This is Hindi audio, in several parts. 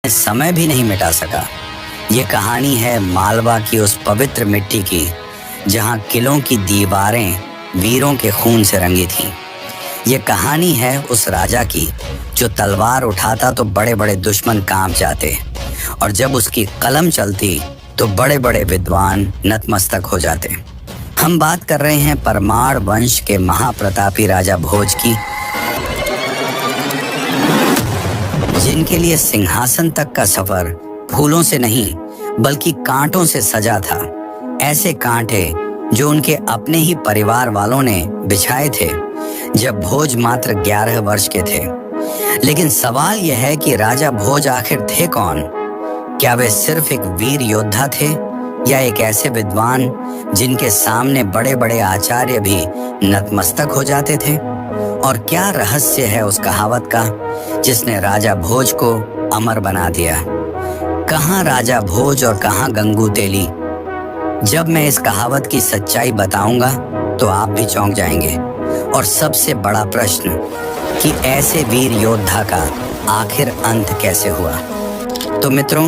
समय भी नहीं मिटा सका। ये कहानी है मालवा की उस पवित्र मिट्टी की जहां किलों की दीवारें वीरों के खून से रंगी थीं। ये कहानी है उस राजा की जो तलवार उठाता तो बड़े बड़े दुश्मन कांप जाते और जब उसकी कलम चलती तो बड़े बड़े विद्वान नतमस्तक हो जाते। हम बात कर रहे हैं परमार वंश के महाप्रतापी राजा भोज की, जिनके लिए सिंहासन तक का सफर फूलों से नहीं बल्कि कांटों से सजा था। ऐसे कांटे जो उनके अपने ही परिवार वालों ने बिछाए थे जब भोज मात्र 11 वर्ष के थे। लेकिन सवाल यह है कि राजा भोज आखिर थे कौन? क्या वे सिर्फ एक वीर योद्धा थे या एक ऐसे विद्वान जिनके सामने बड़े बड़े आचार्य भी नतमस्तक हो जाते थे? और क्या रहस्य है उस कहावत का जिसने राजा भोज को अमर बना दिया? कहाँ राजा भोज और कहाँ गंगू तेली? जब मैं इस कहावत की सच्चाई बताऊंगा तो आप भी चौंक जाएंगे। और सबसे बड़ा प्रश्न कि ऐसे वीर योद्धा का आखिर अंत कैसे हुआ? तो मित्रों,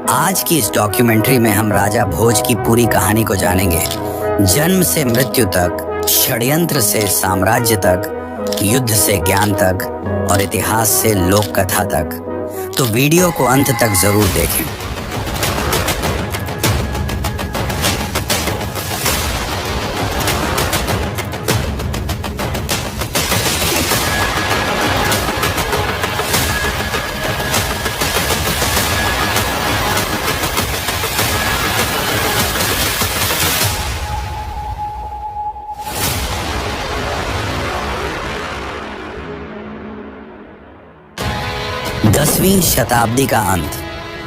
आज की इस डॉक्यूमेंट्री में हम राजा भोज की पूरी कहानी को जानेंगे, जन्म से मृत्यु तक, षड्यंत्र से साम्राज्य तक, युद्ध से ज्ञान तक और इतिहास से लोक कथा तक। तो वीडियो को अंत तक जरूर देखें। दसवीं शताब्दी का अंत।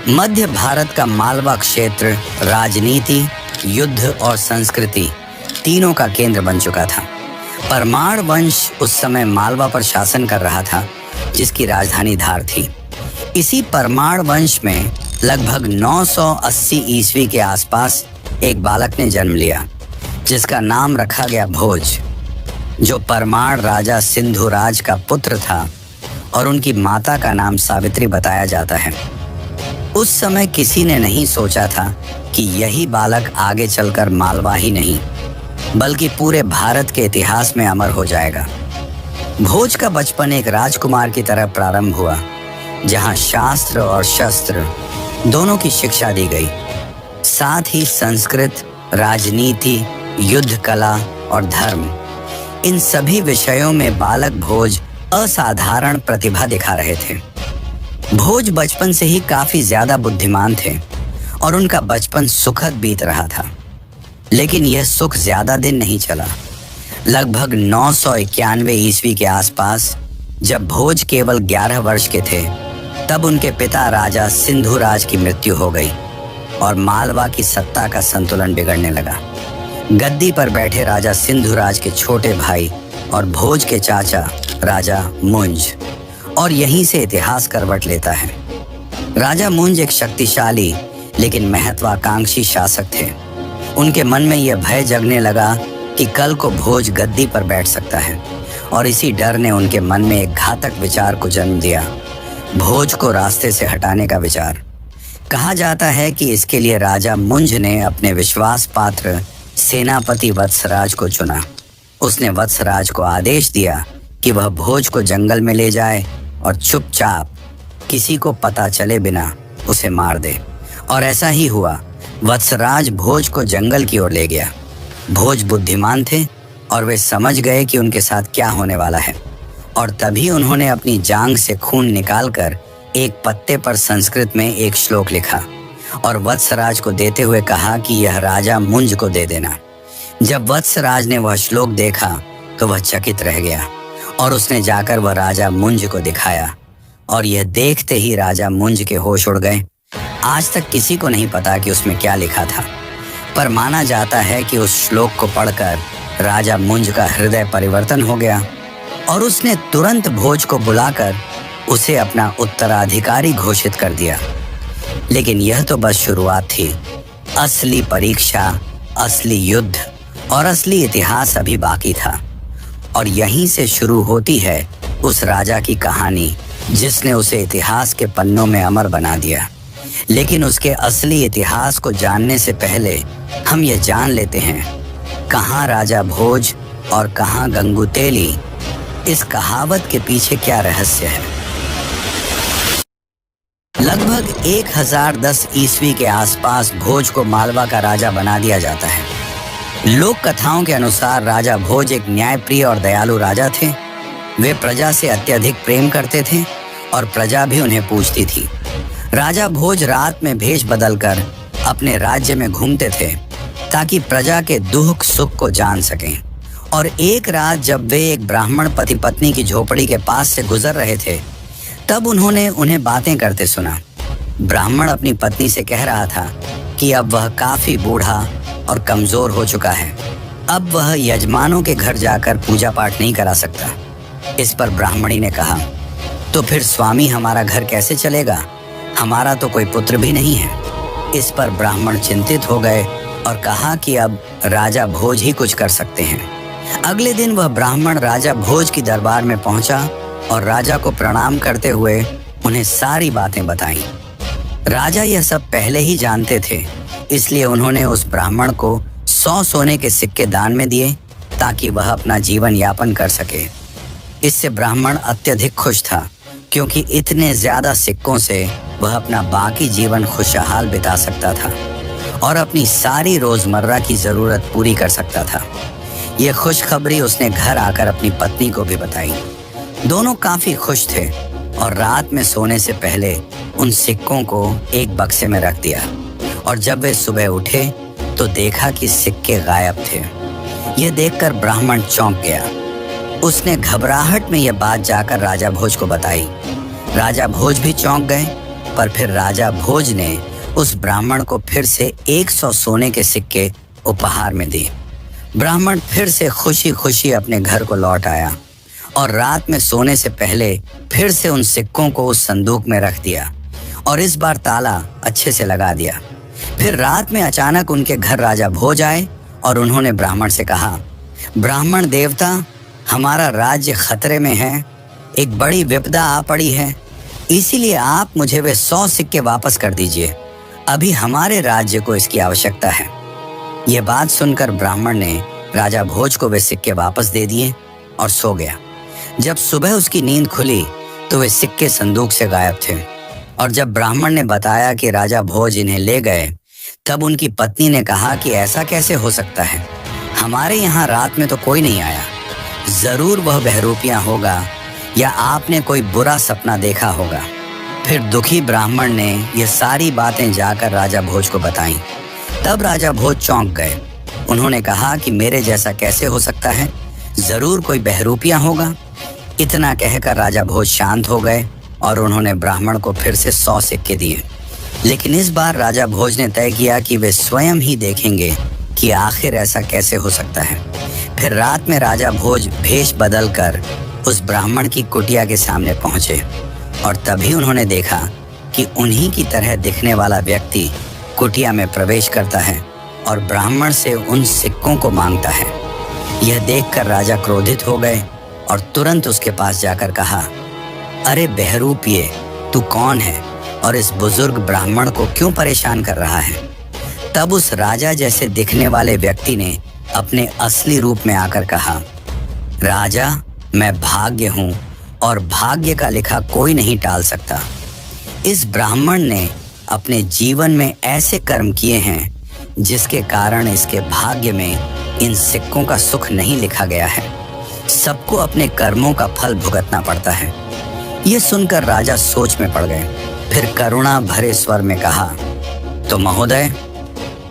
मध्य भारत का मालवा क्षेत्र राजनीति, युद्ध और संस्कृति तीनों का केंद्र बन चुका था। परमार वंश उस समय मालवा पर शासन कर रहा था, जिसकी राजधानी धार थी। इसी परमार वंश में लगभग 980 ईस्वी के आसपास एक बालक ने जन्म लिया, जिसका नाम रखा गया भोज, जो परमार राजा सिंधुराज का पुत्र था और उनकी माता का नाम सावित्री बताया जाता है। उस समय किसी ने नहीं सोचा था कि यही बालक आगे चलकर मालवा ही नहीं बल्कि पूरे भारत के इतिहास में अमर हो जाएगा। भोज का बचपन एक राजकुमार की तरह प्रारंभ हुआ, जहां शास्त्र और शस्त्र दोनों की शिक्षा दी गई। साथ ही संस्कृत, राजनीति, युद्ध कला और धर्म, इन सभी विषयों में बालक भोज असाधारण प्रतिभा दिखा रहे थे। भोज बचपन से ही काफी ज्यादा बुद्धिमान थे और उनका बचपन सुखद बीत रहा था। लेकिन यह सुख ज्यादा दिन नहीं चला। लगभग 991 ईस्वी के आसपास, जब भोज केवल 11 वर्ष के थे, तब उनके पिता राजा सिंधुराज की मृत्यु हो गई और मालवा की सत्ता का संतुलन बिगड़ने लगा। गद्दी पर बैठे राजा सिंधुराज के छोटे भाई और भोज के चाचा राजा मुंज, और यहीं से इतिहास करवट लेता है। राजा मुंज एक शक्तिशाली लेकिन महत्वाकांक्षी शासक थे। उनके मन में यह भय जगने लगा कि कल को भोज गद्दी पर बैठ सकता है, और इसी डर ने उनके मन में एक घातक विचार को जन्म दिया, भोज को रास्ते से हटाने का विचार। कहा जाता है कि इसके लिए राजा मुंज ने अपने विश्वास पात्र सेनापति वत्सराज को चुना। उसने वत्सराज को आदेश दिया कि वह भोज को जंगल में ले जाए और चुपचाप, किसी को पता चले बिना उसे मार दे। और ऐसा ही हुआ। वत्सराज भोज को जंगल की ओर ले गया। भोज बुद्धिमान थे और वे समझ गए कि उनके साथ क्या होने वाला है, और तभी उन्होंने अपनी जांघ से खून निकालकर एक पत्ते पर संस्कृत में एक श्लोक लिखा और वत्सराज को देते हुए कहा कि यह राजा मुंज को दे देना। जब वत्सराज ने वह श्लोक देखा तो वह चकित रह गया और उसने जाकर वह राजा मुंज को दिखाया, और यह देखते ही राजा मुंज के होश उड़ गए। आज तक किसी को नहीं पता कि उसमें क्या लिखा था, पर माना जाता है कि उस श्लोक को पढ़कर राजा मुंज का हृदय परिवर्तन हो गया और उसने तुरंत भोज को बुलाकर उसे अपना उत्तराधिकारी घोषित कर दिया। लेकिन यह तो बस शुरुआत थी। असली परीक्षा, असली युद्ध और असली इतिहास अभी बाकी था। और यहीं से शुरू होती है उस राजा की कहानी जिसने उसे इतिहास के पन्नों में अमर बना दिया। लेकिन उसके असली इतिहास को जानने से पहले हम ये जान लेते हैं कहाँ राजा भोज और कहाँ गंगुतेली। इस कहावत के पीछे क्या रहस्य है। लगभग 1010 ईस्वी के आसपास भोज को मालवा का राजा बना दिया जाता है। लोक कथाओं के अनुसार राजा भोज एक न्यायप्रिय और दयालु राजा थे। वे प्रजा से अत्यधिक प्रेम करते थे और प्रजा भी उन्हें पूजती थी। राजा भोज रात में भेष बदलकर अपने राज्य में घूमते थे ताकि प्रजा के दुख सुख को जान सकें। और एक रात जब वे एक ब्राह्मण पति पत्नी की झोपड़ी के पास से गुजर रहे थे, तब उन्होंने उन्हें बातें करते सुना। ब्राह्मण अपनी पत्नी से कह रहा था कि अब वह काफी बूढ़ा और कमजोर हो चुका है। अब वह यजमानों के घर जाकर पूजा पाठ नहीं करा सकता। इस पर ब्राह्मणी ने कहा, तो फिर स्वामी हमारा घर कैसे चलेगा? हमारा तो कोई पुत्र भी नहीं है। इस पर ब्राह्मण चिंतित हो गए और कहा कि अब राजा भोज ही कुछ कर सकते हैं। अगले दिन वह ब्राह्मण राजा भोज की दरबार में पहुंचा और राजा को प्रणाम करते हुए उन्हें सारी बातें बताईं। राजा यह सब पहले ही जानते थे, इसलिए उन्होंने उस ब्राह्मण को 100 सोने के सिक्के दान में दिए ताकि वह अपना जीवन यापन कर सके। इससे ब्राह्मण अत्यधिक खुश था, क्योंकि इतने ज्यादा सिक्कों से वह अपना बाकी जीवन खुशहाल बिता सकता था और अपनी सारी रोजमर्रा की जरूरत पूरी कर सकता था। ये खुशखबरी उसने घर आकर अपनी पत्नी को भी बताई। दोनों काफी खुश थे और रात में सोने से पहले उन सिक्कों को एक बक्से में रख दिया। और जब वे सुबह उठे तो देखा कि सिक्के गायब थे। यह देखकर ब्राह्मण चौंक गया। उसने घबराहट में यह बात जाकर राजा भोज को बताई। राजा भोज भी चौंक गए, पर फिर राजा भोज ने उस ब्राह्मण को फिर से 100 सोने के सिक्के उपहार में दिए। ब्राह्मण फिर से खुशी खुशी अपने घर को लौट आया और रात में सोने से पहले फिर से उन सिक्कों को उस संदूक में रख दिया और इस बार ताला अच्छे से लगा दिया। फिर रात में अचानक उनके घर राजा भोज आए और उन्होंने ब्राह्मण से कहा, ब्राह्मण देवता, हमारा राज्य खतरे में है। एक बड़ी विपदा आ पड़ी है, इसीलिए आप मुझे वे 100 सिक्के वापस कर दीजिए। अभी हमारे राज्य को इसकी आवश्यकता है। ये बात सुनकर ब्राह्मण ने राजा भोज को वे सिक्के वापस दे दिए और सो गया। जब सुबह उसकी नींद खुली तो वे सिक्के संदूक से गायब थे। और जब ब्राह्मण ने बताया कि राजा भोज इन्हें ले गए, तब उनकी पत्नी ने कहा कि ऐसा कैसे हो सकता है? हमारे यहाँ रात में तो कोई नहीं आया। जरूर वह बहरूपिया होगा या आपने कोई बुरा सपना देखा होगा। फिर दुखी ब्राह्मण ने यह सारी बातें जाकर राजा भोज को बताईं। तब राजा भोज चौंक गए। उन्होंने कहा कि मेरे जैसा कैसे हो सकता है? जरूर कोई बहरूपिया होगा। इतना कहकर राजा भोज शांत हो गए और उन्होंने ब्राह्मण को फिर से 100 सिक्के दिए। लेकिन इस बार राजा भोज ने तय किया कि वे स्वयं ही देखेंगे कि आखिर ऐसा कैसे हो सकता है। फिर रात में राजा भोज भेष बदलकर उस ब्राह्मण की कुटिया के सामने पहुंचे और तभी उन्होंने देखा कि उन्हीं की तरह दिखने वाला व्यक्ति कुटिया में प्रवेश करता है और ब्राह्मण से उन सिक्कों को मांगता है। यह देखकर राजा क्रोधित हो गए और तुरंत उसके पास जाकर कहा, अरे बहरूपिये, तू कौन है और इस बुजुर्ग ब्राह्मण को क्यों परेशान कर रहा है? तब उस राजा जैसे दिखने वाले व्यक्ति ने अपने असली रूप में आकर कहा, राजा, मैं भाग्य हूं और भाग्य का लिखा कोई नहीं टाल सकता। इस ब्राह्मण ने अपने जीवन में ऐसे कर्म किए हैं जिसके कारण इसके भाग्य में इन सिक्कों का सुख नहीं लिखा गया है। सबको अपने कर्मों का फल भुगतना पड़ता है। ये सुनकर राजा सोच में पड़ गए। फिर करुणा भरे स्वर में कहा, तो महोदय,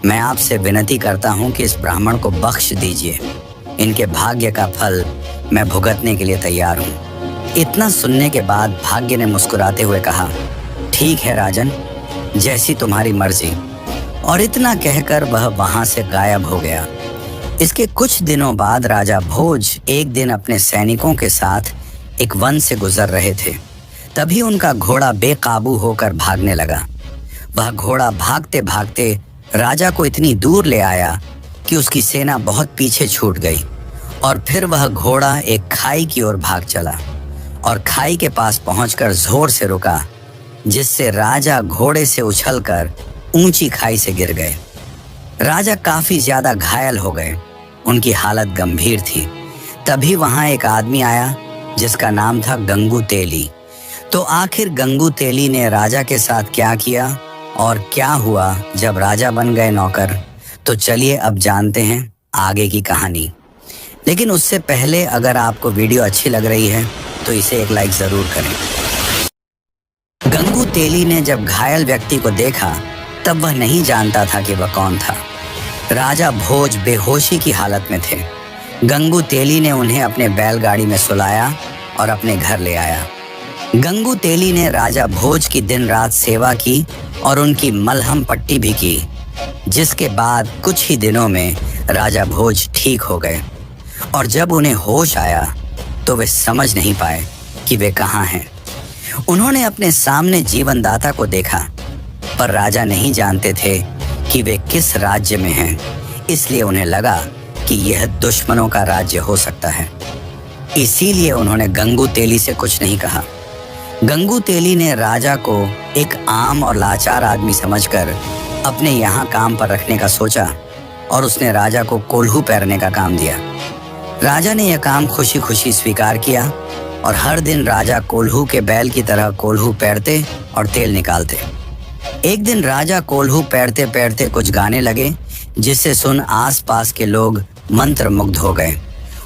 मैं आपसे विनती करता हूं कि इस ब्राह्मण को बख्श दीजिए। इनके भाग्य का फल मैं भुगतने के लिए तैयार हूं। इतना सुनने के बाद भाग्य ने मुस्कुराते हुए कहा, ठीक है राजन, जैसी तुम्हारी मर्जी। और इतना कहकर वह वहां से गायब हो गया। इसके कुछ दिनों बाद राजा भोज एक दिन अपने सैनिकों के साथ एक वन से गुजर रहे थे। तभी उनका घोड़ा बेकाबू होकर भागने लगा। वह घोड़ा भागते भागते राजा को इतनी दूर ले आया कि उसकी सेना बहुत पीछे छूट गई और फिर वह घोड़ा एक खाई की ओर भाग चला और खाई के पास पहुंचकर जोर से रुका, जिससे राजा घोड़े से उछलकर ऊंची खाई से गिर गए। राजा काफी ज्यादा घायल हो गए, उनकी हालत गंभीर थी। तभी वहां एक आदमी आया जिसका नाम था गंगू तेली। तो आखिर गंगू तेली ने राजा के साथ क्या किया और क्या हुआ जब राजा बन गए नौकर, तो चलिए अब जानते हैं आगे की कहानी। लेकिन उससे पहले अगर आपको वीडियो अच्छी लग रही है तो इसे एक लाइक जरूर करें। गंगू तेली ने जब घायल व्यक्ति को देखा तब वह नहीं जानता था कि वह कौन था। राजा भोज बेहोशी की हालत में थे। गंगू तेली ने उन्हें अपने बैलगाड़ी में सुलाया और अपने घर ले आया। गंगू तेली ने राजा भोज की दिन रात सेवा की और उनकी मलहम पट्टी भी की, जिसके बाद कुछ ही दिनों में राजा भोज ठीक हो गए। और जब उन्हें होश आया तो वे समझ नहीं पाए कि वे कहाँ हैं। उन्होंने अपने सामने जीवनदाता को देखा, पर राजा नहीं जानते थे कि वे किस राज्य में हैं, इसलिए उन्हें लगा कि यह दुश्मनों का राज्य हो सकता है। इसीलिए उन्होंने गंगू तेली से कुछ नहीं कहा। गंगू तेली ने राजा को एक आम और लाचार आदमी समझकर अपने यहाँ काम पर रखने का सोचा और उसने राजा को कोल्हू पैरने का काम दिया। राजा ने यह काम खुशी खुशी स्वीकार किया और हर दिन राजा कोल्हू के बैल की तरह कोल्हू पैरते और तेल निकालते। एक दिन राजा कोल्हू पैरते पैरते कुछ गाने लगे, जिसे सुन आसपास के लोग मंत्रमुग्ध हो गए।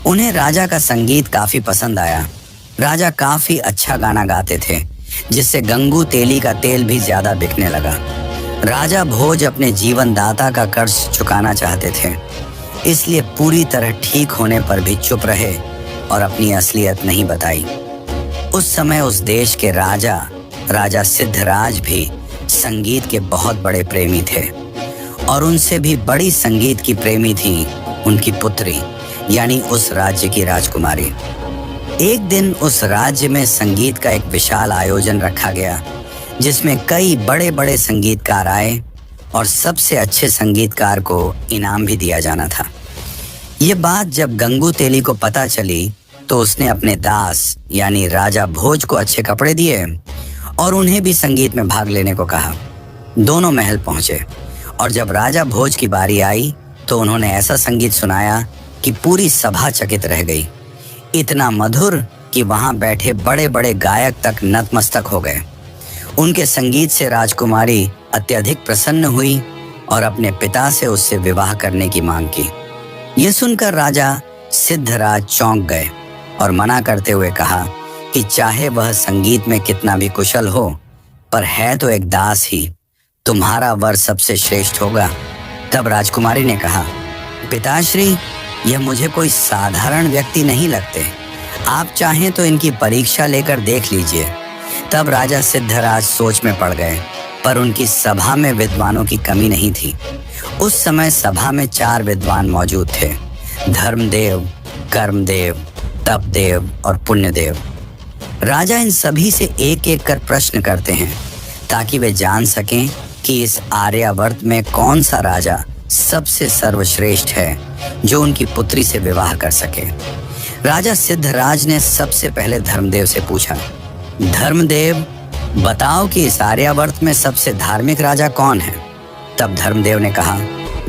उन्हें राजा का संगीत काफी पसंद आया। राजा काफी अच्छा गाना गाते थे, जिससे गंगू तेली का तेल भी ज्यादा बिकने लगा। राजा भोज अपने जीवनदाता का कर्ज चुकाना चाहते थे, इसलिए पूरी तरह ठीक होने पर भी चुप रहे और अपनी असलियत नहीं बताई। उस समय उस देश के राजा सिद्धराज भी संगीत के बहुत बड़े प्रेमी थे और उनसे भी बड़ी संगीत की प्रेमी थी उनकी पुत्री, यानी उस राज्य की राजकुमारी। एक दिन उस राज्य में संगीत का एक विशाल आयोजन रखा गया, जिसमें कई बड़े बड़े संगीतकार आए और सबसे अच्छे संगीतकार को इनाम भी दिया जाना था। ये बात जब गंगू तेली को पता चली तो उसने अपने दास यानी राजा भोज को अच्छे कपड़े दिए और उन्हें भी संगीत में भाग लेने को कहा। दोनों महल पहुंचे और जब राजा भोज की बारी आई तो उन्होंने ऐसा संगीत सुनाया कि पूरी सभा चकित रह गई। इतना मधुर कि वहां बैठे बड़े बड़े गायक तक नतमस्तक हो गए। उनके संगीत से राजकुमारी अत्यधिक प्रसन्न हुई और अपने पिता से उससे विवाह करने की मांग की। यह सुनकर राजा सिद्धराज चौंक गए और मना करते हुए कहा कि चाहे वह संगीत में कितना भी कुशल हो, पर है तो एक दास ही, तुम्हारा वर सबसे श्रेष्ठ होगा। तब राजकुमारी ने कहा, पिताश्री, यह मुझे कोई साधारण व्यक्ति नहीं लगते, आप चाहें तो इनकी परीक्षा लेकर देख लीजिए। तब राजा सिद्धराज सोच में पड़ गए, पर उनकी सभा में विद्वानों की कमी नहीं थी। उस समय सभा में 4 विद्वान मौजूद थे, धर्मदेव, कर्मदेव, तपदेव और पुण्यदेव। राजा इन सभी से एक एक कर प्रश्न करते हैं ताकि वे जान सकें कि इस आर्यावर्त में कौन सा राजा सबसे सर्वश्रेष्ठ है जो उनकी पुत्री से विवाह कर सके। राजा सिद्धराज ने सबसे पहले धर्मदेव से पूछा, धर्मदेव, बताओ कि इस आर्यावर्त में सबसे धार्मिक राजा कौन है। तब धर्मदेव ने कहा,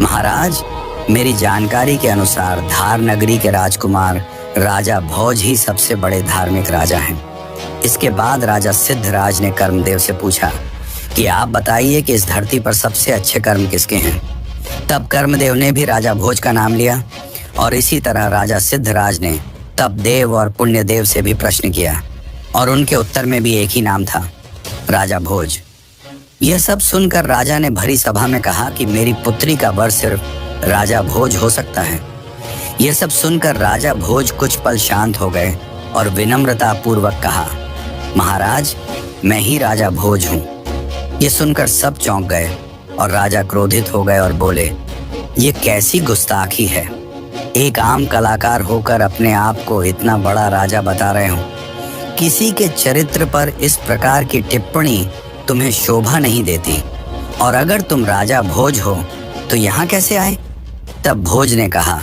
महाराज, मेरी जानकारी के अनुसार धार नगरी के राजकुमार राजा भोज ही सबसे बड़े धार्मिक राजा हैं। इसके बाद राजा सिद्धराज ने कर्मदेव से पूछा कि आप बताइए कि इस धरती पर सबसे अच्छे कर्म किसके हैं। तब कर्मदेव ने भी राजा भोज का नाम लिया और इसी तरह राजा सिद्धराज ने तपदेव और पुण्यदेव से भी प्रश्न किया और उनके उत्तर में भी एक ही नाम था, राजा भोज। यह सब सुनकर राजा ने भरी सभा में कहा कि मेरी पुत्री का वर सिर्फ राजा भोज हो सकता है। यह सब सुनकर राजा भोज कुछ पल शांत हो गए और विनम्रता पूर्वक कहा, महाराज, मैं ही राजा भोज हूँ। यह सुनकर सब चौंक गए और राजा क्रोधित हो गए और बोले, ये कैसी गुस्ताखी है, एक आम कलाकार होकर अपने आप को इतना बड़ा राजा बता रहे हो। किसी के चरित्र पर इस प्रकार की टिप्पणी तुम्हें शोभा नहीं देती, और अगर तुम राजा भोज हो तो यहाँ कैसे आए। तब भोज ने कहा,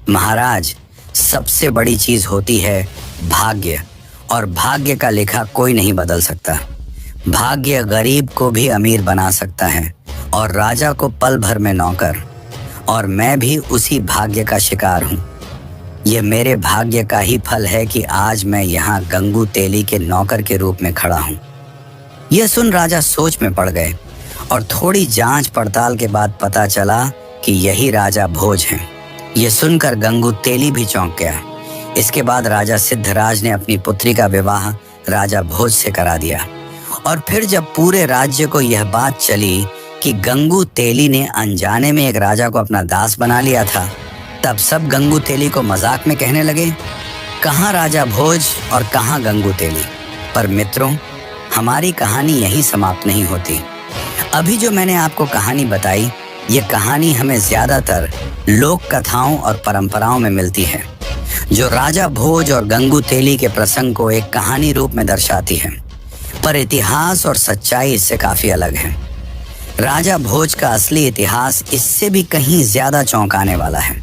महाराज, सबसे बड़ी चीज होती है भाग्य, और भाग्य का लिखा कोई नहीं बदल सकता। भाग्य गरीब को भी अमीर बना सकता है और राजा को पल भर में नौकर, और मैं भी उसी भाग्य का शिकार हूँ। ये मेरे भाग्य का ही फल है कि आज मैं यहाँ गंगू तेली के नौकर के रूप में खड़ा हूँ। यह सुन राजा सोच में पड़ गए और थोड़ी जांच पड़ताल के बाद पता चला कि यही राजा भोज हैं। यह सुनकर गंगू तेली भी चौंक गया। इसके बाद राजा सिद्धराज ने अपनी पुत्री का विवाह राजा भोज से करा दिया। और फिर जब पूरे राज्य को यह बात चली कि गंगू तेली ने अनजाने में एक राजा को अपना दास बना लिया था, तब सब गंगू तेली को मजाक में कहने लगे, कहाँ राजा भोज और कहाँ गंगू तेली। पर मित्रों, हमारी कहानी यहीं समाप्त नहीं होती। अभी जो मैंने आपको कहानी बताई, ये कहानी हमें ज्यादातर लोक कथाओं और परंपराओं में मिलती है, जो राजा भोज और गंगू तेली के प्रसंग को एक कहानी रूप में दर्शाती है। पर इतिहास और सच्चाई इससे काफी अलग है। राजा भोज का असली इतिहास इससे भी कहीं ज्यादा चौंकाने वाला है।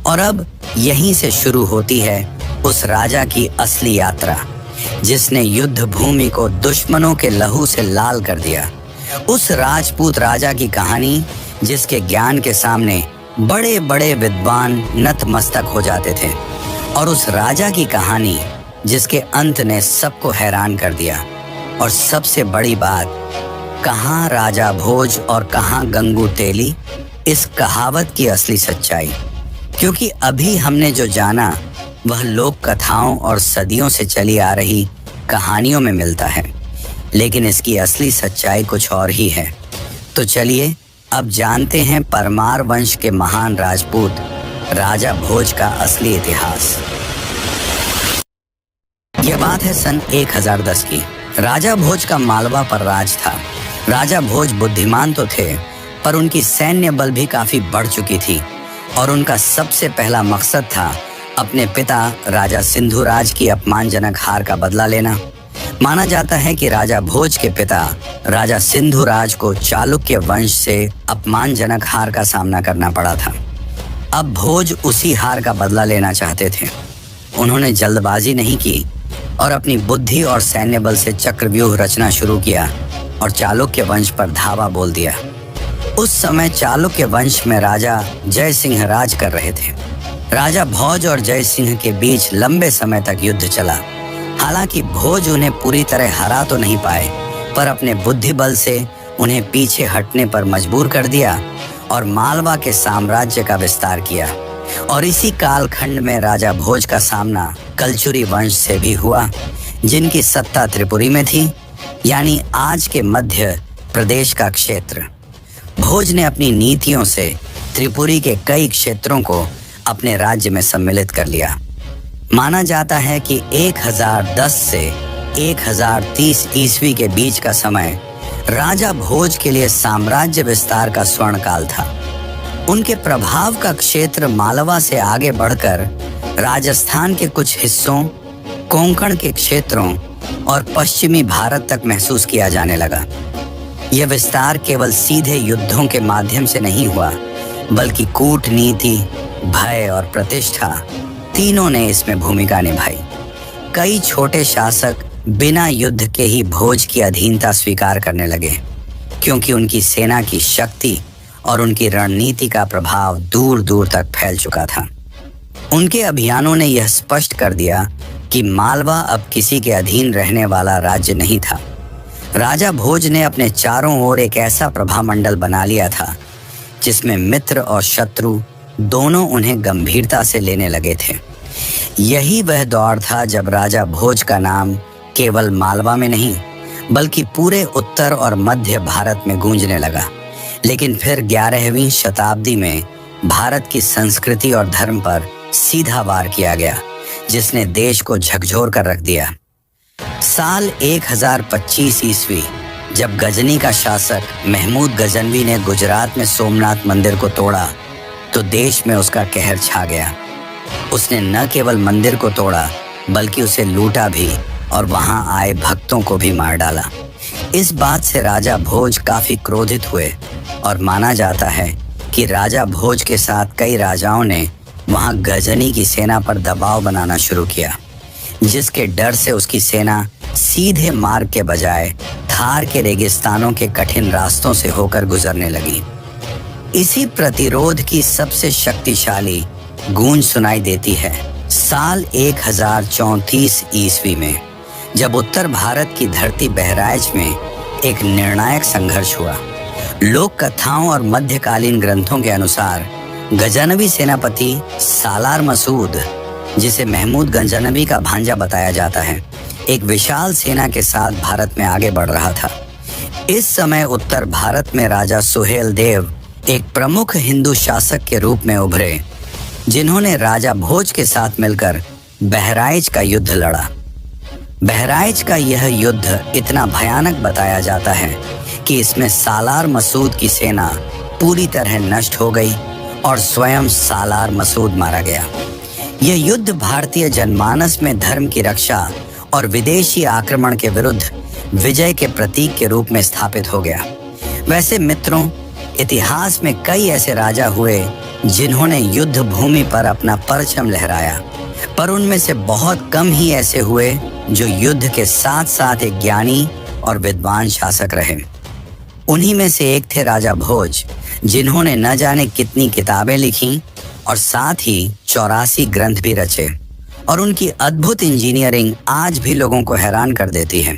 और अब यहीं से शुरू होती है उस राजा की असली यात्रा, जिसने युद्ध भूमि को दुश्मनों के लहू से लाल कर दिया। उस राजपूत राजा की कहानी, जिसके ज्ञान के सामने बड़े बड़े विद्वान नतमस्तक हो जाते थे। और उस राजा की कहानी, जिसके अंत ने सबको हैरान कर दिया। और सबसे बड़ी बात, कहाँ राजा भोज और कहाँ गंगू तेली, इस कहावत की असली सच्चाई। क्योंकि अभी हमने जो जाना वह लोक कथाओं और सदियों से चली आ रही कहानियों में मिलता है, लेकिन इसकी असली सच्चाई कुछ और ही है। तो चलिए अब जानते हैं परमार वंश के महान राजपूत राजा भोज का असली इतिहास। यह बात है सन 1010 की। राजा भोज का मालवा पर राज था। राजा भोज बुद्धिमान तो थे, पर उनकी सैन्य बल भी काफी बढ़ चुकी थी और उनका सबसे पहला मकसद था अपने पिता राजा सिंधुराज की अपमानजनक हार का बदला लेना। माना जाता है कि राजा भोज के पिता राजा सिंधुराज को चालुक्य वंश से अपमानजनक हार का सामना करना पड़ा था। अब भोज उसी हार का बदला लेना चाहते थे। उन्होंने जल्दबाजी नहीं की और अपनी बुद्धि और सैन्य बल से चक्रव्यूह रचना शुरू किया और चालुक्य वंश पर धावा बोल दिया। उस समय चालुक्य वंश में राजा जय सिंह राज कर रहे थे। राजा भोज और जय सिंह के बीच लंबे समय तक युद्ध चला। हालांकि भोज उन्हें पूरी तरह हरा तो नहीं पाए, पर अपने बुद्धि बल से उन्हें पीछे हटने पर मजबूर कर दिया और मालवा के साम्राज्य का विस्तार किया। और इसी कालखंड में राजा भोज का सामना कलचुरी वंश से भी हुआ, जिनकी सत्ता त्रिपुरी में थी, यानी आज के मध्य प्रदेश का क्षेत्र। भोज ने अपनी नीतियों से त्रिपुरी के कई क्षेत्रों को अपने राज्य में सम्मिलित कर लिया। माना जाता है कि 1010 से 1030 ईस्वी के बीच का समय राजा भोज के लिए साम्राज्य विस्तार का स्वर्ण काल था। उनके प्रभाव का क्षेत्र मालवा से आगे बढ़कर राजस्थान के कुछ हिस्सों, कोंकण के क्षेत्रों और पश्चिमी भारत तक महसूस किया जाने लगा। यह विस्तार केवल सीधे युद्धों के माध्यम से नहीं हुआ, बल्कि कूटनीति, भय और प्रतिष्ठा तीनों ने इसमें भूमिका निभाई। कई छोटे शासक बिना युद्ध के ही भोज की अधीनता स्वीकार करने लगे, क्योंकि उनकी सेना की शक्ति और उनकी रणनीति का प्रभाव दूर दूर तक फैल चुका था। उनके अभियानों ने यह स्पष्ट कर दिया कि मालवा अब किसी के अधीन रहने वाला राज्य नहीं था। राजा भोज ने अपने चारों ओर एक ऐसा प्रभामंडल बना लिया था जिसमें मित्र और शत्रु दोनों उन्हें गंभीरता से लेने लगे थे। यही वह दौर था जब राजा भोज का नाम केवल मालवा में नहीं, बल्कि पूरे उत्तर और मध्य भारत में गूंजने लगा। लेकिन फिर 11वीं शताब्दी में भारत की संस्कृति और धर्म पर सीधा वार किया गया, जिसने देश को झकझोर कर रख दिया। साल 1025 ईस्वी, जब गजनी का शासक महमूद गजनवी ने गुजरात में सोमनाथ मंदिर को तोड़ा, तो देश में उसका कहर छा गया। उसने न केवल मंदिर को तोड़ा, बल्कि उसे लूटा भी और वहां आए भक्तों को भी मार डाला। इस बात से राजा भोज काफी क्रोधित हुए और माना जाता है कि राजा भोज के साथ कई राजाओं ने वहां गजनी की सेना पर दबाव बनाना शुरू किया। जिसके डर से उसकी सेना सीधे मार्ग के बजाय थार के रेगिस्तानों के कठिन रास्तों से होकर गुजरने लगी। इसी प्रतिरोध की सबसे शक्तिशाली गूंज सुनाई देती है साल 1034 ईस्वी में, जब उत्तर भारत की धरती बहराइच में एक निर्णायक संघर्ष हुआ। लोक कथाओं और मध्यकालीन ग्रंथों के अनुसार गजनवी सेनापति सालार मसूद, जिसे महमूद गजनवी का भांजा बताया जाता है, एक विशाल सेना के साथ भारत में आगे बढ़ रहा था। इस समय उत्तर भारत में राजा सुहेल देव एक प्रमुख हिंदू शासक के रूप में उभरे, जिन्होंने राजा भोज के साथ मिलकर बहराइच का युद्ध लड़ा। बहराइच का यह युद्ध इतना भयानक बताया जाता है कि इसमें सालार मसूद की सेना पूरी तरह नष्ट हो गई और स्वयं सालार मसूद मारा गया। यह युद्ध भारतीय जनमानस में धर्म की रक्षा और विदेशी आक्रमण के विरुद्ध विजय के प्रतीक के रूप में स्थापित हो गया। वैसे मित्रों, इतिहास में कई ऐसे राजा हुए जिन्होंने युद्ध भूमि पर अपना परचम लहराया, पर उनमें से बहुत कम ही ऐसे हुए जो युद्ध के साथ साथ एक ज्ञानी और विद्वान शासक रहे। उन्हीं में से एक थे राजा भोज, जिन्होंने न जाने कितनी किताबें लिखी और साथ ही 84 ग्रंथ भी रचे, और उनकी अद्भुत इंजीनियरिंग आज भी लोगों को हैरान कर देती है।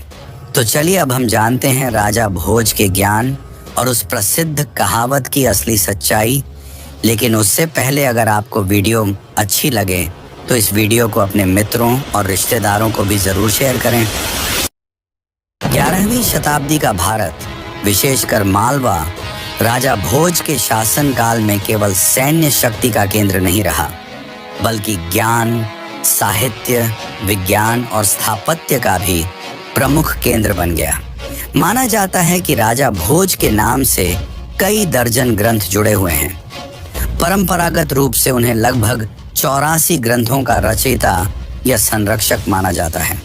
तो चलिए अब हम जानते हैं राजा भोज के ज्ञान और उस प्रसिद्ध कहावत की असली सच्चाई। लेकिन उससे पहले अगर आपको वीडियो अच्छी लगे तो इस वीडियो को अपने मित्रों और रिश्तेदारों को भी जरूर शेयर करें। 11वीं शताब्दी का भारत, विशेषकर मालवा, राजा भोज के शासनकाल में केवल सैन्य शक्ति का केंद्र नहीं रहा, बल्कि ज्ञान, साहित्य, विज्ञान और स्थापत्य का भी प्रमुख केंद्र बन गया। माना जाता है कि राजा भोज के नाम से कई दर्जन ग्रंथ जुड़े हुए हैं। परंपरागत रूप से उन्हें लगभग 84 ग्रंथों का रचयिता या संरक्षक माना जाता है।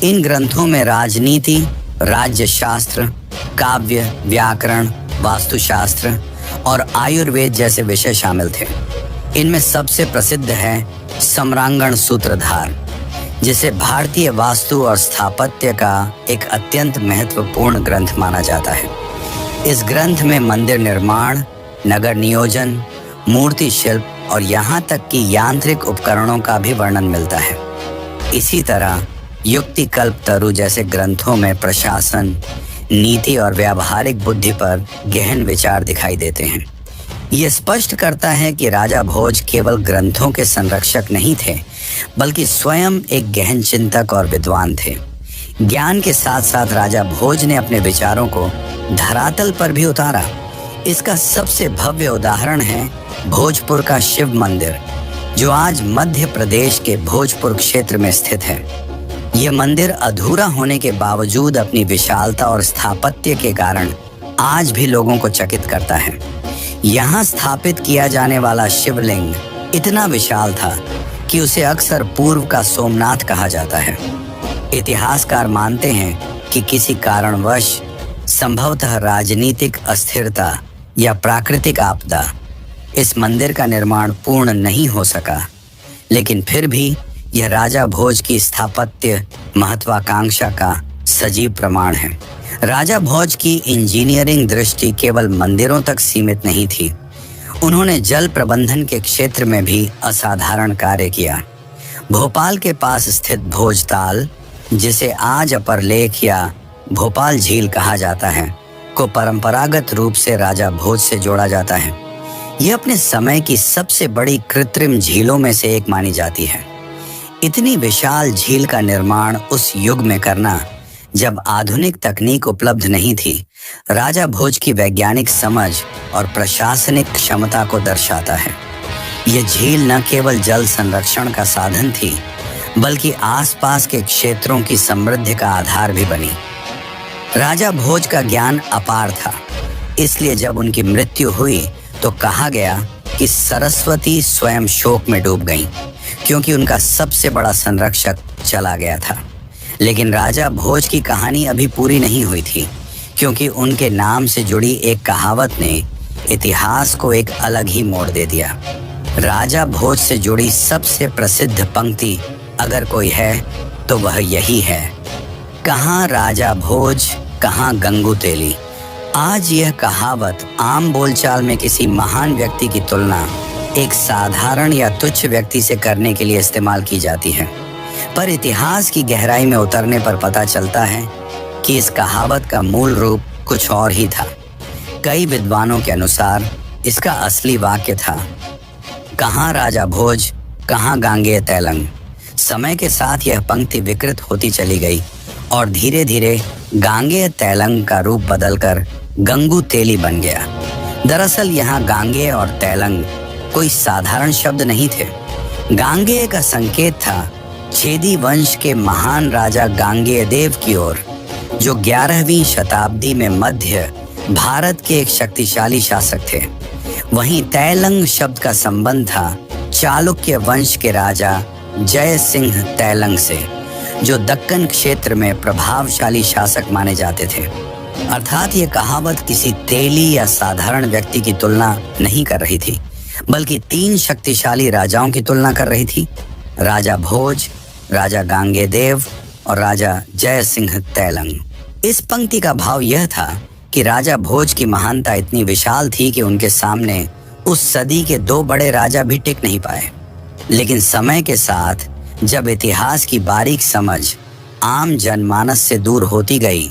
इन ग्रंथों में राजनीति, राज्य शास्त्र, काव्य, व्याकरण, वास्तुशास्त्र और आयुर्वेद जैसे विषय शामिल थे। इनमें सबसे प्रसिद्ध है सम्रांगण सूत्रधार, जिसे भारतीय वास्तु और स्थापत्य का एक अत्यंत महत्वपूर्ण ग्रंथ माना जाता है। इस ग्रंथ में मंदिर निर्माण, नगर नियोजन, मूर्ति शिल्प और यहाँ तक कि यांत्रिक उपकरणों का भी वर्णन मिलता है। इसी तरह युक्ति कल्पतरु जैसे ग्रंथों में प्रशासन, नीति और व्यावहारिक बुद्धि पर गहन विचार दिखाई देते हैं। ये स्पष्ट करता है कि राजा भोज केवल ग्रंथों के संरक्षक नहीं थे, बल्कि स्वयं एक गहन चिंतक और विद्वान थे। ज्ञान के साथ साथ राजा भोज ने अपने विचारों को धरातल पर भी उतारा। इसका सबसे भव्य उदाहरण है भोजपुर का शिव मंदिर, जो आज मध्य प्रदेश के भोजपुर क्षेत्र में स्थित है। यह मंदिर अधूरा होने के बावजूद अपनी विशालता और स्थापत्य के कारण आज भी लोगों को चकित करता है। यहाँ स्थापित किया जाने वाला शिवलिंग इतना विशाल था कि उसे अक्सर पूर्व का सोमनाथ कहा जाता है। इतिहासकार मानते हैं कि किसी कारणवश, संभवतः राजनीतिक अस्थिरता या प्राकृतिक आपदा, इस मंदिर का निर्माण पूर्ण नहीं हो सका, लेकिन फिर भी यह राजा भोज की स्थापत्य महत्वाकांक्षा का सजीव प्रमाण है। राजा भोज की इंजीनियरिंग दृष्टि केवल मंदिरों तक सीमित नहीं थी। उन्होंने जल प्रबंधन के क्षेत्र में भी असाधारण कार्य किया। भोपाल के पास स्थित भोजताल, जिसे आज अपर लेक या भोपाल झील कहा जाता है, को परंपरागत रूप से राजा भोज से जोड़ा जाता है। यह अपने समय की सबसे बड़ी कृत्रिम झीलों में से एक मानी जाती है। इतनी विशाल झील का निर्माण उस युग में करना, जब आधुनिक तकनीक उपलब्ध नहीं थी, राजा भोज की वैज्ञानिक समझ और प्रशासनिक क्षमता को दर्शाता है। यह झील न केवल जल संरक्षण का साधन थी, बल्कि आसपास के क्षेत्रों की समृद्धि का आधार भी बनी। राजा भोज का ज्ञान अपार था, इसलिए जब उनकी मृत्यु हुई तो कहा गया कि सरस्वती स्वयं शोक में डूब गईं, क्योंकि उनका सबसे बड़ा संरक्षक चला गया था। लेकिन राजा भोज की कहानी अभी पूरी नहीं हुई थी, क्योंकि उनके नाम से जुड़ी एक कहावत ने इतिहास को एक अलग ही मोड़ दे दिया। राजा भोज से जुड़ी सबसे प्रसिद्ध पंक्ति अगर कोई है तो वह यही है, कहाँ राजा भोज, कहाँ गंगू तेली। आज यह कहावत आम बोलचाल में किसी महान व्यक्ति की तुलना एक साधारण या तुच्छ व्यक्ति से करने के लिए इस्तेमाल की जाती है, पर इतिहास की गहराई में उतरने पर पता चलता है कि इस कहावत का मूल रूप कुछ और ही था। कई विद्वानों के अनुसार इसका असली वाक्य था, कहाँ राजा भोज, कहाँ गांगेय तैलंग। समय के साथ यह पंक्ति विकृत होती चली गई और धीरे धीरे गांगेय तैलंग का रूप बदलकर गंगू तेली बन गया। दरअसल यहाँ गांगेय और तैलंग कोई साधारण शब्द नहीं थे। गांगेय का संकेत था छेदी वंश के महान राजा गांगेय देव की ओर, जो 11वीं शताब्दी में मध्य भारत के एक शक्तिशाली शासक थे। वहीं तैलंग शब्द का संबंध था चालुक्य वंश के राजा जय सिंह तैलंग से, जो दक्कन क्षेत्र में प्रभावशाली शासक माने जाते थे। अर्थात ये कहावत किसी तेली या साधारण व्यक्ति की तुलना नहीं कर रही थी, बल्कि 3 शक्तिशाली राजाओं की तुलना कर रही थी, राजा भोज, राजा गांगेय देव और राजा जय सिंह तैलंग। इस पंक्ति का भाव यह था कि राजा भोज की महानता इतनी विशाल थी कि उनके सामने उस सदी के 2 बड़े राजा भी टिक नहीं पाए। लेकिन समय के साथ जब इतिहास की बारीक समझ आम जनमानस से दूर होती गई,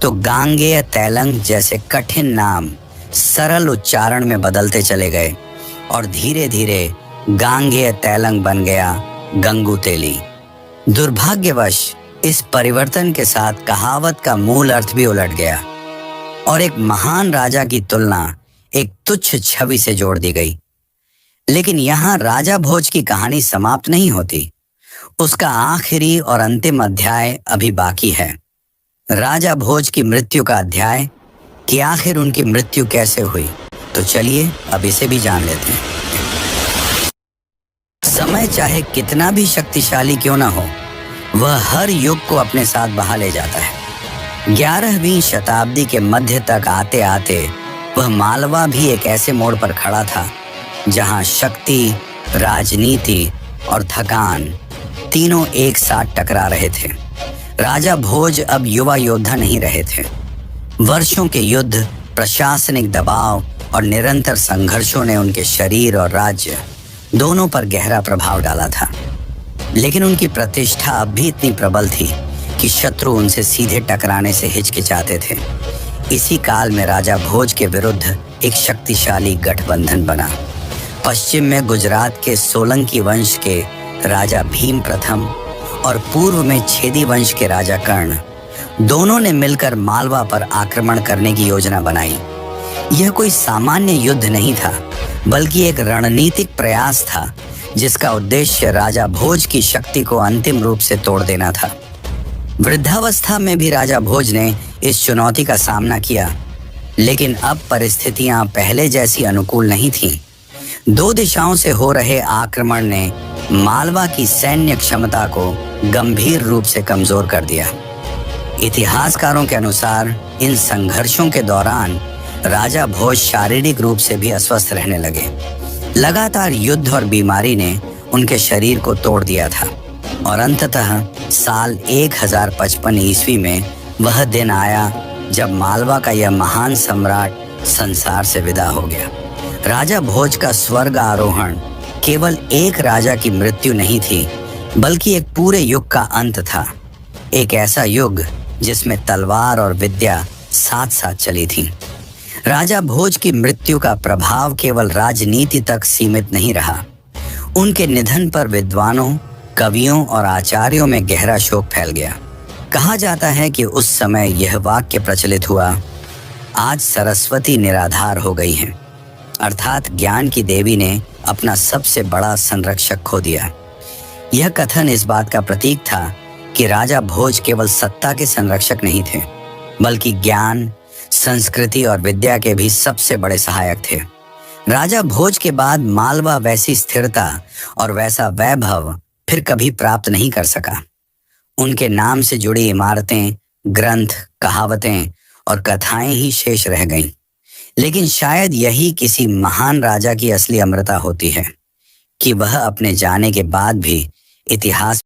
तो गांगेय तैलंग जैसे कठिन नाम सरल उच्चारण में बदलते चले गए और धीरे धीरे गांगेय तैलंग बन गया गंगू तेली। दुर्भाग्यवश इस परिवर्तन के साथ कहावत का मूल अर्थ भी उलट गया और एक महान राजा की तुलना एक तुच्छ छवि से जोड़ दी गई। लेकिन यहाँ राजा भोज की कहानी समाप्त नहीं होती। उसका आखिरी और अंतिम अध्याय अभी बाकी है। राजा भोज की मृत्यु का अध्याय, कि आखिर उनकी मृत्यु कैसे हुई। तो चलिए अब इसे भी जान लेते हैं। समय चाहे कितना भी शक्तिशाली क्यों ना हो, वह हर युग को अपने साथ बहा ले जाता है। 11वीं शताब्दी के मध्य तक आते आते वह मालवा भी एक ऐसे मोड़ पर खड़ा था जहां शक्ति, राजनीति और थकान तीनों एक साथ टकरा रहे थे। राजा भोज अब युवा योद्धा नहीं रहे थे। वर्षों के युद्ध, प्रशासनिक दबाव और निरंतर संघर्षों ने उनके शरीर और राज्य दोनों पर गहरा प्रभाव डाला था। लेकिन उनकी प्रतिष्ठा अब भी इतनी प्रबल थी कि शत्रु उनसे सीधे टकराने से हिचकिचाते थे। इसी काल में राजा भोज के विरुद्ध एक शक्तिशाली गठबंधन बना। पश्चिम में गुजरात के सोलंकी वंश के राजा भीम प्रथम और पूर्व में छेदी वंश के राजा कर्ण, दोनों ने मिलकर मालवा पर आक्रमण करने की योजना बनाई। यह कोई सामान्य युद्ध नहीं था, बल्कि एक रणनीतिक प्रयास था जिसका उद्देश्य राजा भोज की शक्ति को अंतिम रूप से तोड़ देना था। वृद्धावस्था में भी राजा भोज ने इस चुनौती का सामना किया, लेकिन अब परिस्थितियां पहले जैसी अनुकूल नहीं थीं। 2 दिशाओं से हो रहे आक्रमण ने मालवा की सैन्य क्षमता को गंभीर रूप से कमजोर कर दिया। इतिहासकारों के अनुसार इन संघर्षों के दौरान राजा भोज शारीरिक रूप से भी अस्वस्थ रहने लगे। लगातार युद्ध और बीमारी ने उनके शरीर को तोड़ दिया था और अंततः साल 1055 ईस्वी में वह दिन आया जब मालवा का यह महान सम्राट संसार से विदा हो गया। राजा भोज का स्वर्ग आरोहण केवल एक राजा की मृत्यु नहीं थी, बल्कि एक पूरे युग का अंत था। एक ऐसा युग जिसमें तलवार और विद्या साथ साथ चली थी। राजा भोज की मृत्यु का प्रभाव केवल राजनीति तक सीमित नहीं रहा। उनके निधन पर विद्वानों, कवियों और आचार्यों में गहरा शोक फैल गया। कहा जाता है कि उस समय यह वाक्य प्रचलित हुआ, आज सरस्वती निराधार हो गई हैं, अर्थात ज्ञान की देवी ने अपना सबसे बड़ा संरक्षक खो दिया। यह कथन इस बात का प्रतीक था कि राजा भोज केवल सत्ता के संरक्षक नहीं थे, बल्कि ज्ञान, संस्कृति और विद्या के भी सबसे बड़े सहायक थे। राजा भोज के बाद मालवा वैसी स्थिरता और वैसा वैभव फिर कभी प्राप्त नहीं कर सका। उनके नाम से जुड़ी इमारतें, ग्रंथ, कहावतें और कथाएं ही शेष रह गईं। लेकिन शायद यही किसी महान राजा की असली अमरता होती है कि वह अपने जाने के बाद भी इतिहास